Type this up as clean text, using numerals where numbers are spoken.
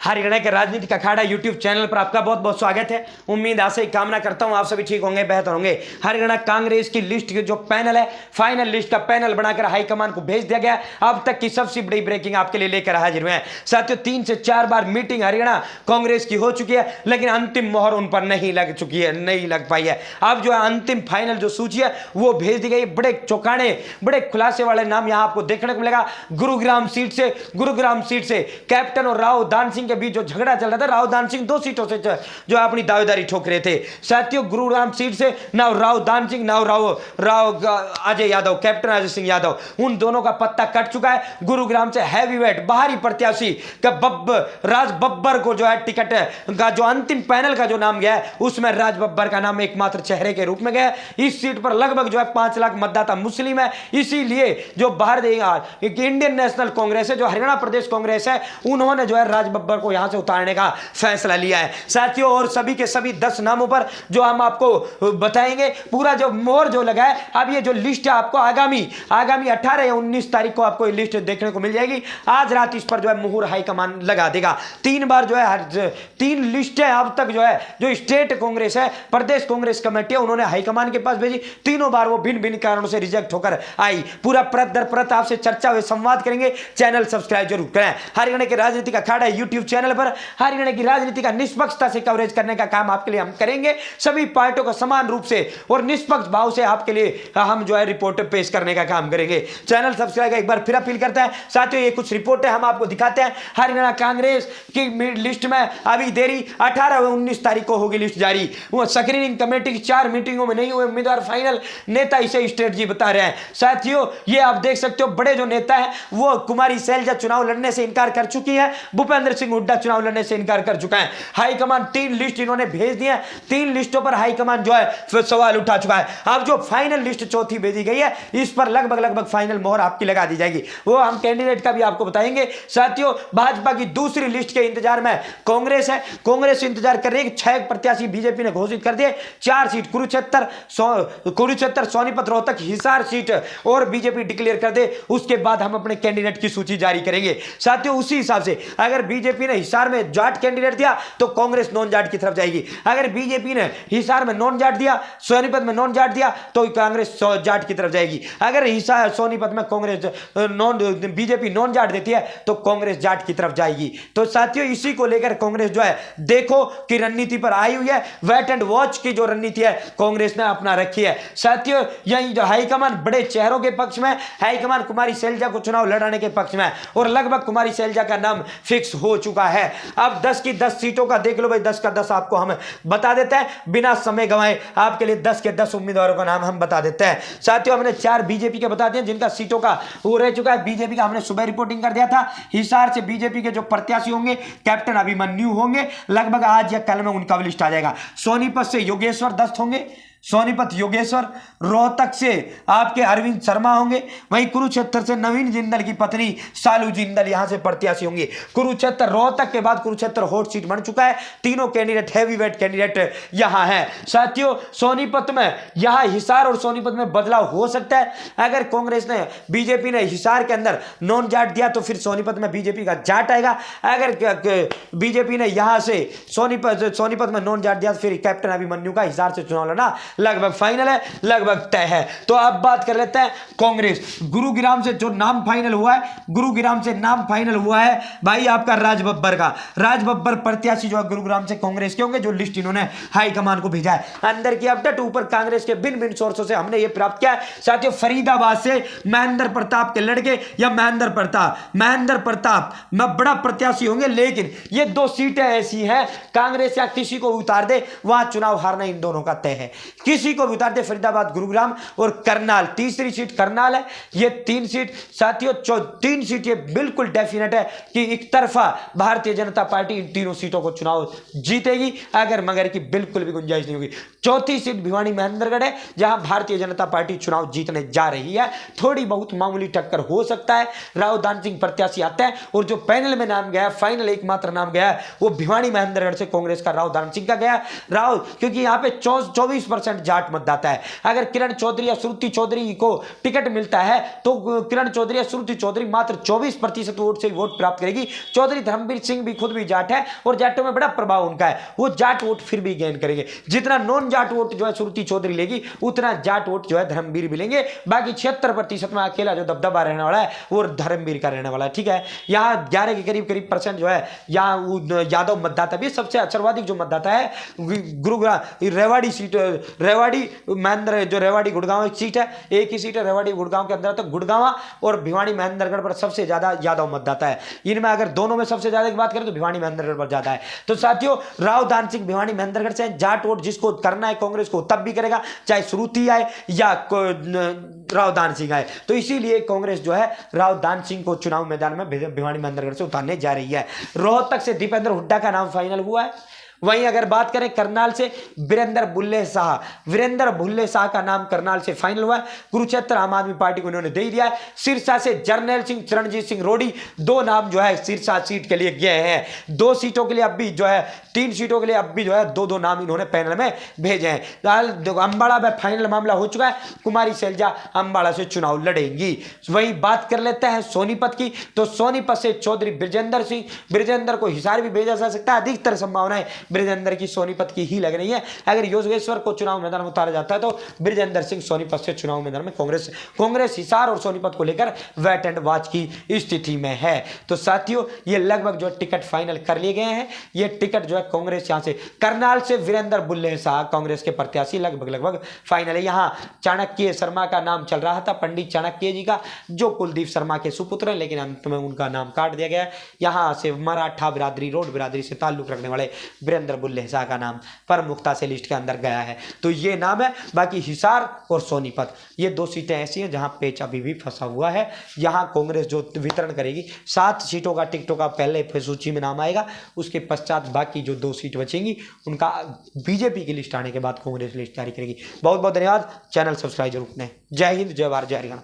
हरियाणा के राजनीतिक अखाड़ा YouTube channel पर आपका बहुत बहुत स्वागत है। उम्मीद आशा ही कामना करता हूं आप सभी ठीक होंगे, बेहतर होंगे। हरियाणा कांग्रेस की लिस्ट के जो पैनल है, फाइनल लिस्ट का पैनल बनाकर हाईकमान को भेज दिया गया। अब तक की सबसे बड़ी ब्रेकिंग आपके लिए लेकर हाजिर हुए हैं। साथियों, 3 से 4 बार मीटिंग हरियाणा कांग्रेस की हो चुकी है, लेकिन अंतिम मोहर उन पर नहीं लग चुकी है, नहीं लग पाई है। अब जो है अंतिम फाइनल जो सूची है वो भेज दी गई। बड़े चौंकाने, बड़े खुलासे वाले नाम यहां आपको देखने को मिलेगा। गुरुग्राम सीट से कैप्टन और राव दान सिंह के बीच जो झगड़ा चल रहा था, राव दान सिंह 2 सीटों से जो अपनी दावेदारी ठोक रहे थे। साथियों, गुरुग्राम सीट से ना राव दान सिंह ना राव अजय यादव, कैप्टन अजय सिंह यादव, उन दोनों का पत्ता कट चुका है। गुरुग्राम से हैवीवेट बाहरी प्रत्याशी राज बब्बर को जो है टिकट का जो अंतिम पैनल का जो नाम गया है उसमें राज बब्बर का नाम एकमात्र चेहरे के रूप में गया। इस सीट पर लगभग जो है 5 लाख मतदाता मुस्लिम है। इसीलिए जो इंडियन नेशनल कांग्रेस है, जो हरियाणा प्रदेश कांग्रेस है, उन्होंने जो है राज बब्बर को यहां से उतारने का फैसला लिया है। साथियों, और सभी के सभी 10 नामों पर जो हम आपको बताएंगे, पूरा जो मोहर जो लगा है, अब ये जो लिस्ट है आपको आगामी 18 या 19 तारीख को आपको ये लिस्ट देखने को मिल जाएगी। आज रात इस पर जो है मुहर हाईकमान लगा देगा। 3 बार जो है 3 लिस्टें अब तक जो है जो स्टेट कांग्रेस है, प्रदेश कांग्रेस कमेटी है, उन्होंने हाईकमान के पास भेजी। तीनों बार वो भिन्न भिन्न कारणों से रिजेक्ट होकर आई। पूरा परत दर परत आपसे चर्चा हुए संवाद करेंगे। चैनल सब्सक्राइब जरूर करें। हरियाणा के राजनीतिक अखाड़ा यूट्यूब चैनल पर हरियाणा की राजनीति का निष्पक्षता से कवरेज करने का काम आपके लिए हम करेंगे। सभी पार्टियों को समान रूप से और निष्पक्ष भाव से आपके लिए हम जो है रिपोर्ट पेश करने का काम करेंगे। चैनल सब्सक्राइब का एक बार फिर अपील करते हैं। साथियों, ये कुछ रिपोर्टें हम आपको दिखाते हैं। हरियाणा कांग्रेस की लिस्ट में अभी देरी, 18 और 19 तारीख को होगी लिस्ट जारी। वो स्क्रीनिंग कमेटी की 4 मीटिंगों में नहीं हुए उम्मीदवार फाइनल, नेता इसे स्ट्रेटजी बता रहे हैं। साथियों, ये आप देख सकते हो, बड़े जो नेता है वो कुमारी शैलजा चुनाव लड़ने से इनकार कर चुकी है, भूपेंद्र सिंह हुड्डा चुनाव लड़ने से इनकार कर चुका है। हाईकमान 3 लिस्ट इन्होंने भेज दी है। 3 लिस्टों पर हाईकमान जो है फिर सवाल उठा चुका है। अब जो फाइनल लिस्ट चौथी भेजी गई है, इस पर लगभग फाइनल मोहर आपकी लगा दी जाएगी। वो हम कैंडिडेट का भी आपको बताएंगे। साथियों, भाजपा की दूसरी लिस्ट के इंतजार में कांग्रेस है। कांग्रेस इंतजार कर रही है। 6 प्रत्याशी बीजेपी ने घोषित कर दिए। 4 सीट कुरुक्षेत्र, सोनीपत, रोहतक, हिसार सीट और बीजेपी डिक्लेयर कर दे, उसके बाद हम अपने कैंडिडेट की सूची जारी करेंगे। साथियों, उसी हिसाब से अगर बीजेपी ने हिसार में जाट कैंडिडेट दिया तो कांग्रेस नॉन जाट की तरफ जाएगी। अगर बीजेपी ने हिसार में नॉन जाट दिया, सोनीपत में नॉन जाट दिया तो कांग्रेस जाट की तरफ जाएगी। अगर हिसार सोनीपत में बीजेपी नॉन जाट देती है तो कांग्रेस जाट की तरफ जाएगी। तो साथियों, इसी को लेकर कांग्रेस जो है देखो कि रणनीति पर आई हुई है। वेट एंड वॉच की जो रणनीति है कांग्रेस ने अपना रखी है। साथियों, यही जो हाईकमान बड़े चेहरों के पक्ष में, हाईकमान कुमारी शैलजा को चुनाव लड़ाने के पक्ष में, और लगभग कुमारी शैलजा का नाम फिक्स हो चुका है। अब 10 की 10 सीटों का देख लो भाई, 10 का 10 आपको हम बता देते हैं बिना समय गंवाए। आपके लिए 10 के 10 उम्मीदवारों का नाम हम बता देते हैं। साथियों, हमने 4 बीजेपी के बता दिए जिनका सीटों का वो रह चुका है। बीजेपी का हमने सुबह रिपोर्टिंग कर दिया था। हिसार से बीजेपी के जो प्रत्याशी होंगे, कैप्टन अभिमन्यु होंगे, लगभग आज या कल में उनका लिस्ट आ जाएगा। सोनीपत से योगेश्वर दत्त होंगे, सोनीपत योगेश्वर। रोहतक से आपके अरविंद शर्मा होंगे। वहीं कुरुक्षेत्र से नवीन जिंदल की पत्नी सालू जिंदल यहां से प्रत्याशी होंगे। कुरुक्षेत्र, रोहतक के बाद कुरुक्षेत्र हॉट सीट बन चुका है। तीनों कैंडिडेट हैवीवेट कैंडिडेट यहां है। साथियों, सोनीपत में यहां हिसार और सोनीपत में बदलाव हो सकता है। अगर कांग्रेस ने, बीजेपी ने हिसार के अंदर नॉन जाट दिया तो फिर सोनीपत में बीजेपी का जाट आएगा। अगर बीजेपी ने यहां से सोनीपत में नॉन जाट दिया तो फिर कैप्टन अभिमन्यु का हिसार से चुनाव लड़ना लगभग फाइनल है, लगभग तय है। तो अब बात कर लेते हैं कांग्रेस। गुरुग्राम से जो नाम फाइनल हुआ है, गुरुग्राम से नाम फाइनल हुआ है भाई आपका राज बब्बर का। राज बब्बर प्रत्याशी जो है गुरुग्राम से कांग्रेस के होंगे, जो लिस्ट इन्होंने हाईकमान को भेजा है। अंदर की अपडेट ऊपर कांग्रेस के भिन्न भिन्न सोर्सों से हमने ये प्राप्त किया है। साथियों, फरीदाबाद से महेंद्र प्रताप के लड़के या महेंद्र प्रताप में बड़ा प्रत्याशी होंगे, लेकिन ये 2 सीटें ऐसी हैं कांग्रेस या किसी को उतार दे, वहां चुनाव हारना इन दोनों का तय है। किसी को भी उतार दे, फरीदाबाद, गुरुग्राम और करनाल, तीसरी सीट करनाल है। ये 3 सीट साथियों, 3 सीट ये बिल्कुल डेफिनेट है कि एक तरफा भारतीय जनता पार्टी इन तीनों सीटों को चुनाव जीतेगी, अगर मगर की बिल्कुल भी गुंजाइश नहीं होगी। चौथी सीट भिवानी महेंद्रगढ़ है, जहां भारतीय जनता पार्टी चुनाव जीतने जा रही है। थोड़ी बहुत मामूली टक्कर हो सकता है, राव दान सिंह प्रत्याशी आते हैं, और जो पैनल में नाम गया, फाइनल एकमात्र नाम गया है, वो भिवानी महेंद्रगढ़ से कांग्रेस का राव दान सिंह का गया। क्योंकि यहां पे 24% 30% जाट मतदाता है। अगर किरण चौधरी या श्रुति चौधरी को टिकट मिलता है तो किरण चौधरी या श्रुति चौधरी मात्र 24% वोट से वोट प्राप्त करेगी। चौधरी धर्मवीर सिंह भी खुद भी जाट है और जाटों में बड़ा प्रभाव उनका है, वो जाट वोट फिर भी गेन करेंगे। जितना नॉन जाट वोट जो है श्रुति चौधरी लेगी उतना जाट वोट जो है धर्मवीर भी लेंगे। बाकी 76% में अकेला जो दबदबा रहने वाला है वो धर्मवीर का रहने वाला है। ठीक है, यहाँ 11 के करीब परसेंट जो है यहाँ यादव मतदाता भी। सबसे सर्वाधिक जो मतदाता है गुरुग्राम रेवाड़ी सीट, रेवाड़ी महेंद्र जो रेवाड़ी गुड़गांव सीट है, एक ही सीट है रेवाड़ी गुड़गांव के अंदर, तो गुड़गांव और भिवानी महेंद्रगढ़ पर सबसे ज्यादा यादव मतदाता है। इनमें अगर दोनों में सबसे ज्यादा की बात करें तो भिवानी महेंद्रगढ़ पर ज्यादा है। तो साथियों राव दान सिंह भिवानी महेंद्रगढ़ से जाट वोट जिसको करना है कांग्रेस को तब भी करेगा, चाहे श्रुति आए या राव दान सिंह आए। तो इसीलिए कांग्रेस जो है राव दान सिंह को चुनाव मैदान में भिवानी महेंद्रगढ़ से उतारने जा रही है। रोहतक से दीपेंद्र हुड्डा का नाम फाइनल हुआ है। वहीं अगर बात करें करनाल से वीरेंद्र बुल्ले शाह का नाम करनाल से फाइनल हुआ है। कुरुक्षेत्र आम आदमी पार्टी को उन्होंने दे दिया है। सिरसा से जर्नैल सिंह चरणजीत सिंह रोडी 2 नाम जो है सिरसा सीट के लिए गए हैं। 2 सीटों के लिए अब भी जो है 3 सीटों के लिए अब भी जो है 2-2 नाम इन्होंने पैनल में भेजे हैं। अंबाला में फाइनल मामला हो चुका है, कुमारी शैलजा अंबाला से चुनाव लड़ेंगी। वहीं बात कर लेते हैं सोनीपत की, तो सोनीपत से चौधरी ब्रिजेंद्र को हिसार भी भेजा जा सकता है। अधिकतर संभावनाएं ब्रिजेंद्र की सोनीपत की ही लग रही है। अगर योगेश्वर को चुनाव मैदान में उतारा जाता है तो ब्रिजेंद्र सिंह सोनीपत से चुनाव मैदान में कांग्रेस हिसार और सोनीपत को लेकर वेट एंड वॉच की स्थिति में है। तो साथियों ये लगभग जो टिकट फाइनल कर लिए गए हैं। ये टिकट जो है कांग्रेस यहां से करनाल से वीरेंद्र बुल्ले शाह कांग्रेस के प्रत्याशी लगभग फाइनल है। यहां चाणक्य शर्मा का नाम चल रहा था, पंडित चाणक्य जी का, जो कुलदीप शर्मा के सुपुत्र हैं, लेकिन अंत में उनका नाम काट दिया गया। यहां से मराठा बिरादरी रोड बिरादरी से ताल्लुक रखने वाले वीरेंद्र बुल्ले शाह का नाम प्रमुखता से लिस्ट के अंदर गया है। तो ये नाम है। बाकी हिसार और सोनीपत ये 2 सीटें ऐसी हैं जहां पेच अभी भी फंसा हुआ है। यहां कांग्रेस जो वितरण करेगी 7 सीटों का टिकटों का पहले सूची में नाम आएगा, उसके पश्चात बाकी जो 2 सीट बचेंगी उनका बीजेपी की लिस्ट आने के बाद कांग्रेस लिस्ट जारी करेगी। बहुत बहुत धन्यवाद। चैनल सब्सक्राइब जरूर करें। जय हिंद, जय भारत, जय हरियाणा।